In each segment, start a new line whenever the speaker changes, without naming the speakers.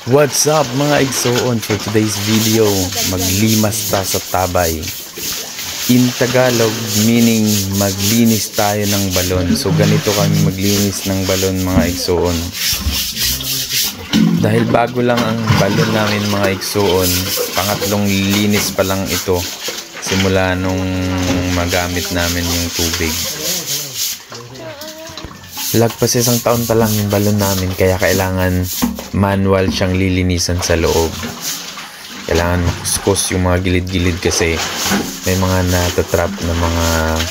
What's up mga igsoon? For today's video, maglimas ta sa tabay. In Tagalog, meaning maglinis tayo ng balon. So ganito kami maglinis ng balon mga igsoon. Dahil bago lang ang balon namin mga igsoon, pangatlong linis pa lang ito simula nung magamit namin yung tubig. Lagpas isang taon pa lang yung balon namin, kaya kailangan manual siyang lilinisan sa loob. Kailangan makuskus yung mga gilid-gilid kasi may mga natatrap na mga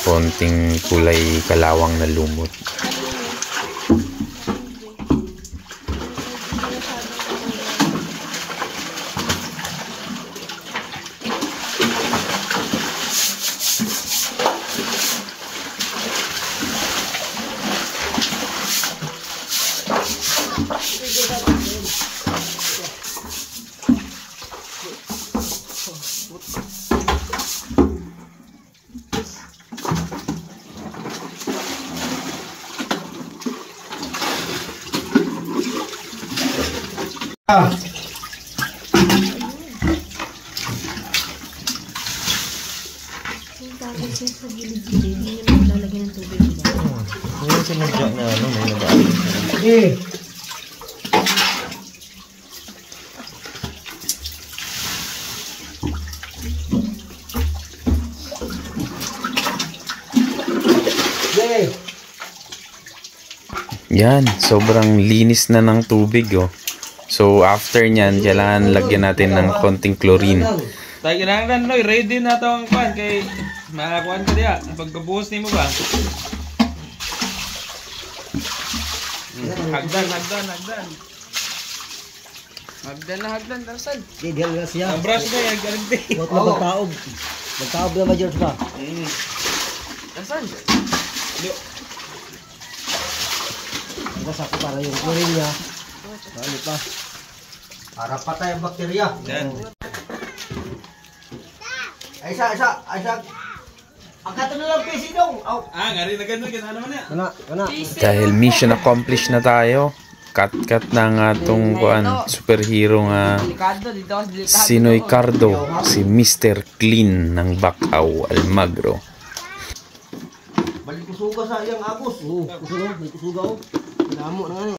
konting kulay kalawang na lumot.
Tapos sa gilid-gilid, hindi naman lalagyan ng tubig.
Ngayon sinadya na may nag-aaral sa
Yan, sobrang linis na ng tubig oh. So after nyan, kailangan lagyan natin ng konting chlorine.
Tayo kinahanglan Noy, ready na ito ang kwan kay makakuan ka diya. Pagkabuhos ni mo ba? Hagdan. Hagdan, Tarzan.
Di, diyan na siya.
Ang brush na yan, garanti.
Huwag na magtaob. Magtaob na major pa.
Tarzan.
Basta ako para yung chlorine niya. Ano pa? Para patay ang bakterya.
Yan.
Aysa. Angkat na lang PC dong.
Ngari na ganun, kita naman yan.
Kana.
Dahil mission accomplished na tayo, cut na nga itong superhero nga si Noy Cardo, si Mr. Clean ng Bacau, Almagro.
Balik kusuga sa iyang agos. Oo, kusuga. May kusuga. Damo na nga.